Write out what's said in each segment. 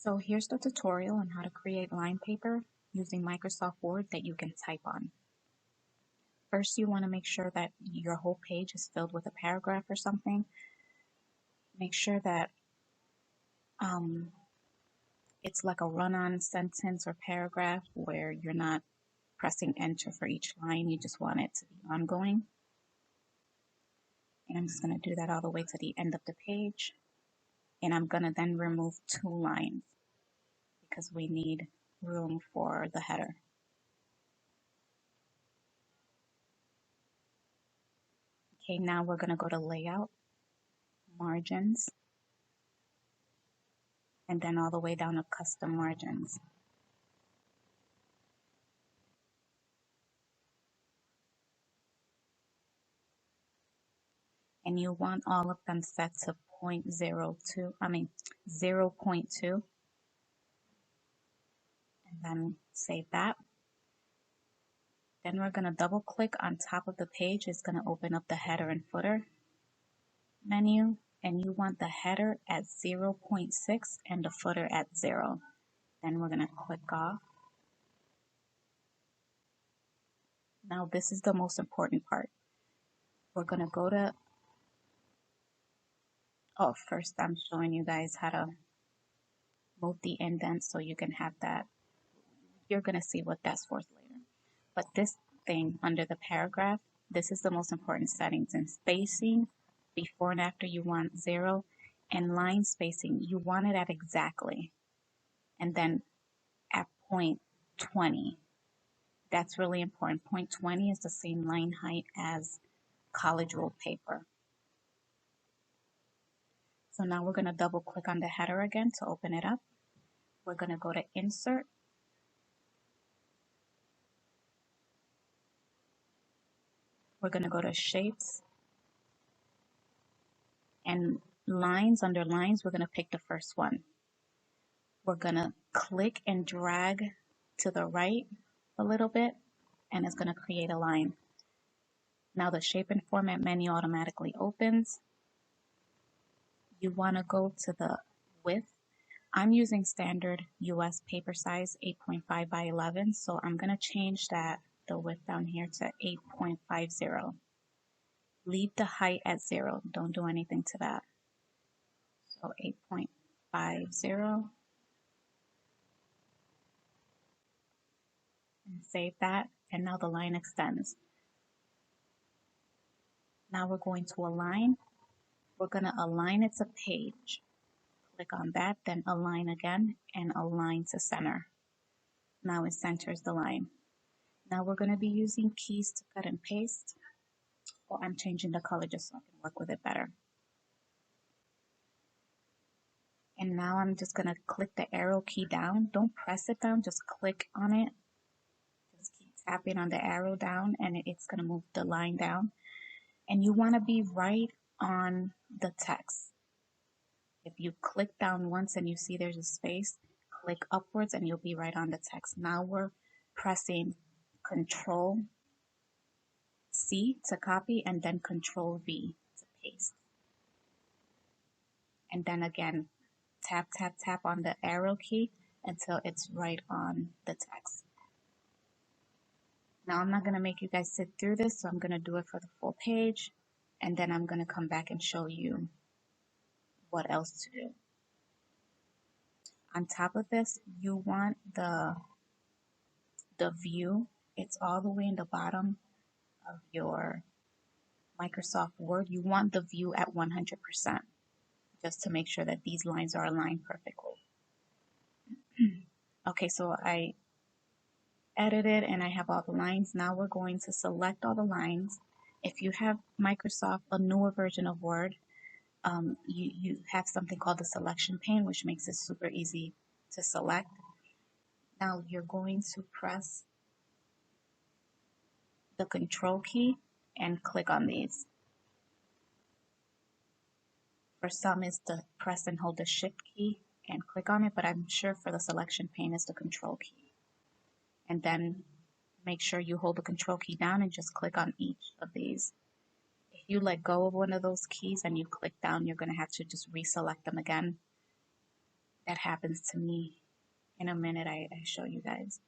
So here's the tutorial on how to create line paper using Microsoft Word that you can type on. First, you want to make sure that your whole page is filled with a paragraph or something. Make sure that it's like a run-on sentence or paragraph where you're not pressing enter for each line. You just want it to be ongoing. And I'm just going to do that all the way to the end of the page. And I'm going to then remove 2 lines because we need room for the header. Okay, now we're going to go to Layout, Margins, and then all the way down to Custom Margins. And you want all of them set to 0.02, 0.2, and then save that. Then we're going to double click on top of the page. It's going to open up the header and footer menu, and you want the header at 0.6 and the footer at 0. Then we're going to click off. Now this is the most important part. We're going to go to, first I'm showing you guys how to move the indent so you can have that. You're going to see what that's for later. But this thing under the paragraph, this is the most important settings. In spacing, before and after you want 0, and line spacing, you want it at exactly. And then at 0.20. That's really important. 0.20 is the same line height as college ruled paper. So now we're going to double click on the header again to open it up. We're going to go to Insert. We're going to go to Shapes. And Lines, under Lines, we're going to pick the first one. We're going to click and drag to the right a little bit, and it's going to create a line. Now the Shape and Format menu automatically opens. You want to go to the width. I'm using standard US paper size 8.5 by 11, so I'm going to change that, the width down here, to 8.50. Leave the height at 0. Don't do anything to that. So 8.50. And save that. And now the line extends. Now we're going to align. We're going to align it to page. Click on that, then align again, and align to center. Now it centers the line. Now we're going to be using keys to cut and paste. Well, I'm changing the color just so I can work with it better. And now I'm just going to click the arrow key down. Don't press it down, just click on it. Just keep tapping on the arrow down and it's going to move the line down. And you want to be right on the text. If you click down once and you see there's a space, click upwards and you'll be right on the text. Now we're pressing Control C to copy and then Control V to paste. And then again, tap, tap, tap on the arrow key until it's right on the text. Now I'm not going to make you guys sit through this, so I'm going to do it for the full page, and then I'm going to come back and show you what else to do. On top of this, you want the view. It's all the way in the bottom of your Microsoft Word. You want the view at 100%, just to make sure that these lines are aligned perfectly. Okay, so I edited and I have all the lines. Now we're going to select all the lines. If you have Microsoft, a newer version of Word, you have something called the selection pane, which makes it super easy to select. Now you're going to press the Control key and click on these. For some, it's the press and hold the Shift key and click on it, but I'm sure for the selection pane, it's the Control key. And then make sure you hold the Control key down and just click on each of these. If you let go of one of those keys and you click down, you're going to have to just reselect them again. That happens to me in a minute. I show you guys.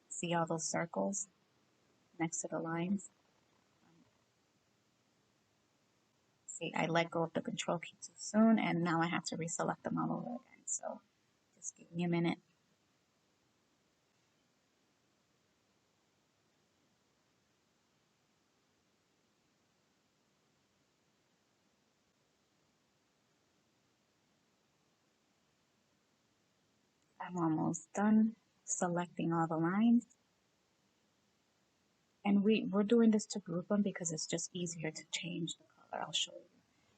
See all those circles next to the lines? See, I let go of the control key too soon, and now I have to reselect them all over again. So just give me a minute. I'm almost done selecting all the lines. And we're doing this to group them because it's just easier to change the color. I'll show you.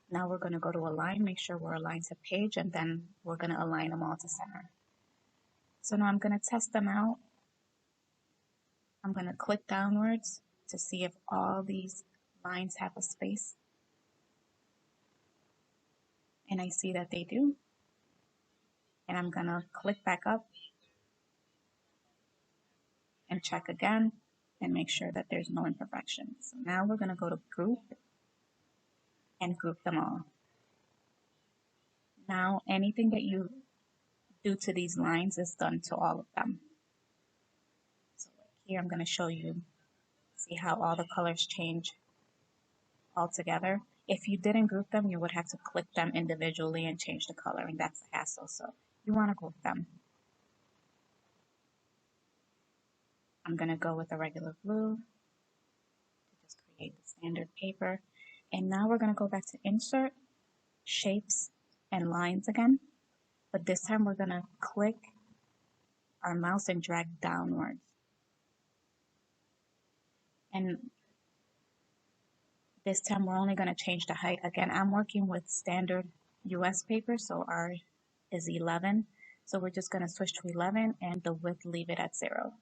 Now we're going to go to align, make sure we're aligned to page, and then we're going to align them all to center. So now I'm going to test them out. I'm going to click downwards to see if all these lines have a space. And I see that they do. And I'm going to click back up and check again and make sure that there's no imperfections. So now we're going to go to group and group them all. Now anything that you do to these lines is done to all of them. So here I'm going to show you, see how all the colors change all together. If you didn't group them, you would have to click them individually and change the color, and that's a hassle. So you want to group them. I'm going to go with a regular blue to just create the standard paper. And now we're going to go back to insert, shapes, and lines again. But this time we're going to click our mouse and drag downwards. And this time we're only going to change the height. Again, I'm working with standard US paper, so R is 11. So we're just going to switch to 11 and the width leave it at 0.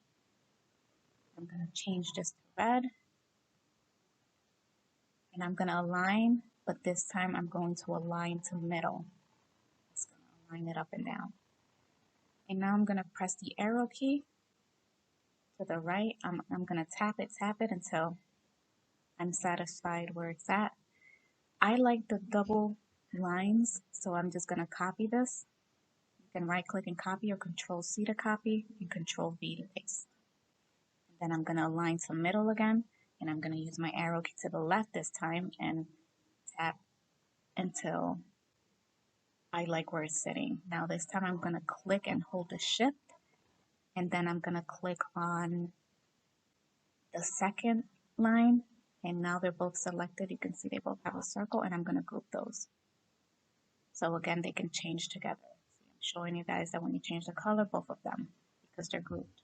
I'm going to change this to red. And I'm going to align, but this time I'm going to align to middle. It's going to align it up and down. And now I'm going to press the arrow key to the right. I'm going to tap it until I'm satisfied where it's at. I like the double lines, so I'm just going to copy this. You can right click and copy or control C to copy and control V to paste. And then I'm going to align to middle again, and I'm going to use my arrow key to the left this time and tap until I like where it's sitting. Now this time I'm going to click and hold the shift, and then I'm going to click on the second line, and now they're both selected. You can see they both have a circle, and I'm going to group those. So again, they can change together. See, I'm showing you guys that when you change the color, both of them, because they're grouped.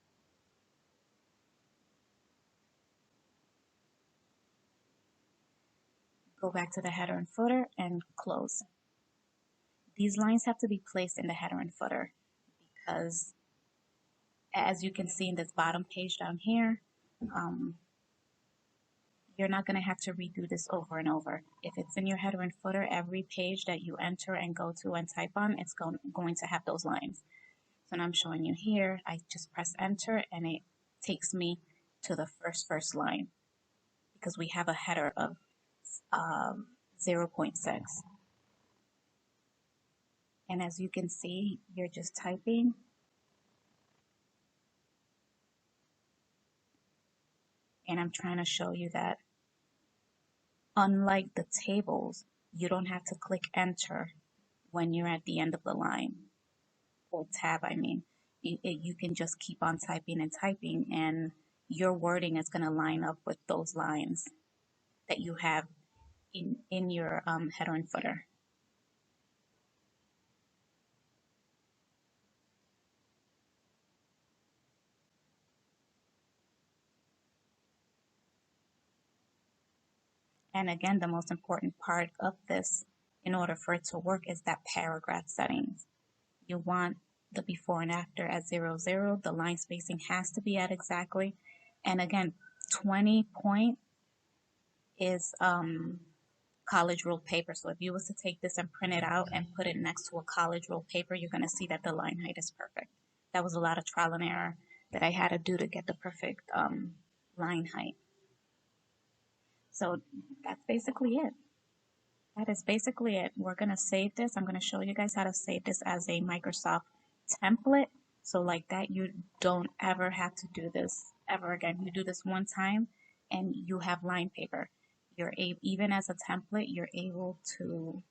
Go back to the header and footer and close. These lines have to be placed in the header and footer because as you can see in this bottom page down here, you're not going to have to redo this over and over. If it's in your header and footer, every page that you enter and go to and type on, it's going to have those lines. So now I'm showing you here, I just press enter and it takes me to the first line because we have a header of 0.6. And as you can see, you're just typing. And I'm trying to show you that unlike the tables, you don't have to click enter when you're at the end of the line, or tab, I mean. You can just keep on typing and typing, and your wording is going to line up with those lines that you have in your header and footer. And again, the most important part of this, in order for it to work, is that paragraph settings. You want the before and after at 0, 0. The line spacing has to be at exactly. And again, 20 point is college ruled paper. So if you was to take this and print it out and put it next to a college ruled paper, you're going to see that the line height is perfect. That was a lot of trial and error that I had to do to get the perfect line height. So that's basically it. That is basically it. We're going to save this. I'm going to show you guys how to save this as a Microsoft template. So like that, you don't ever have to do this ever again. You do this one time and you have line paper. Even as a template, you're able to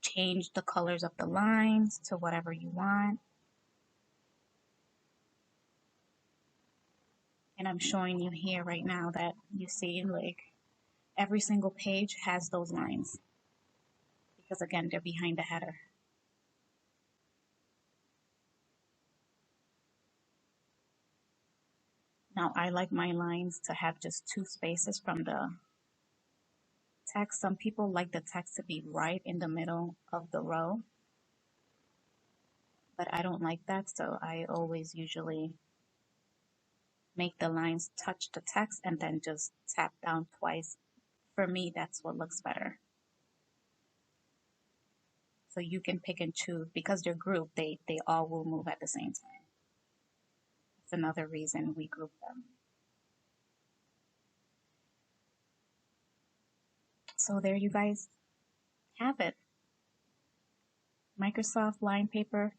change the colors of the lines to whatever you want. And I'm showing you here right now that you see like every single page has those lines because again, they're behind the header. Now I like my lines to have just 2 spaces from the text. Some people like the text to be right in the middle of the row, but I don't like that, so I always usually make the lines touch the text and then just tap down twice. For me, that's what looks better. So you can pick and choose because they're grouped, they all will move at the same time. That's another reason we group them. So there you guys have it. Microsoft line paper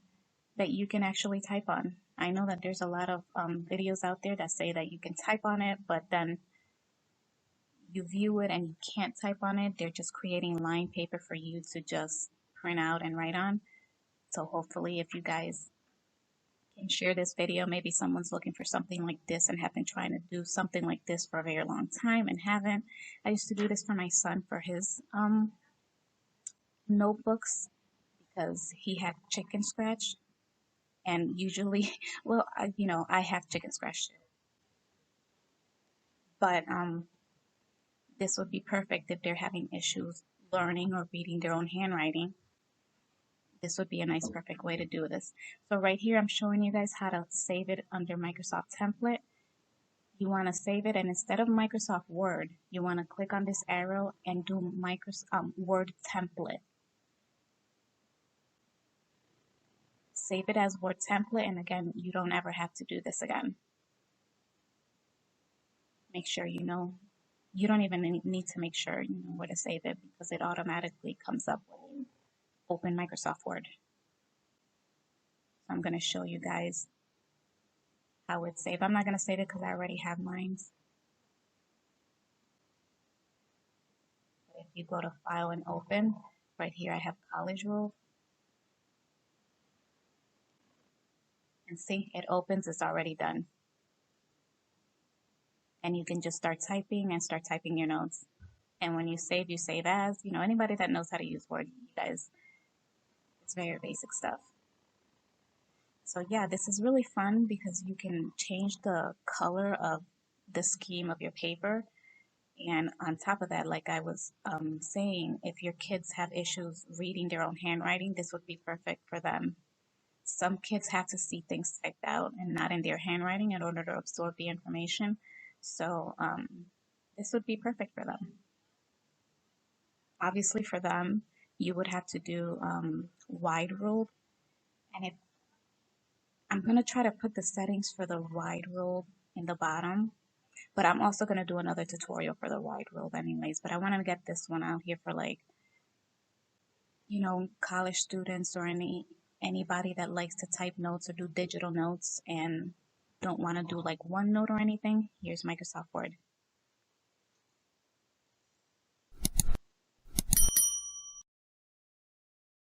that you can actually type on. I know that there's a lot of videos out there that say that you can type on it, but then you view it and you can't type on it. They're just creating line paper for you to just print out and write on. So hopefully if you guys can share this video, maybe someone's looking for something like this and have been trying to do something like this for a very long time and haven't. I used to do this for my son for his notebooks because he had chicken scratch. And usually, well, I have chicken scratch too. But this would be perfect if they're having issues learning or reading their own handwriting. This would be a nice, perfect way to do this. So right here, I'm showing you guys how to save it under Microsoft Template. You want to save it, and instead of Microsoft Word, you want to click on this arrow and do Microsoft Word Template. Save it as Word Template, and again, you don't ever have to do this again. Make sure you know. You don't even need to make sure you know where to save it because it automatically comes up when you open Microsoft Word. So I'm going to show you guys how it's saved. I'm not going to save it because I already have mine. But if you go to File and Open, right here I have College Rule. And see, it opens, it's already done. And you can just start typing and start typing your notes. And when you save as. You know, anybody that knows how to use Word, you guys, it's very basic stuff. So yeah, this is really fun because you can change the color of the scheme of your paper. And on top of that, like I was saying, if your kids have issues reading their own handwriting, this would be perfect for them. Some kids have to see things typed out and not in their handwriting in order to absorb the information. So this would be perfect for them. Obviously for them, you would have to do wide ruled. And if I'm going to try to put the settings for the wide ruled in the bottom, but I'm also going to do another tutorial for the wide ruled anyways. But I want to get this one out here for like, you know, college students or anybody that likes to type notes or do digital notes and don't want to do like OneNote or anything. Here's Microsoft Word.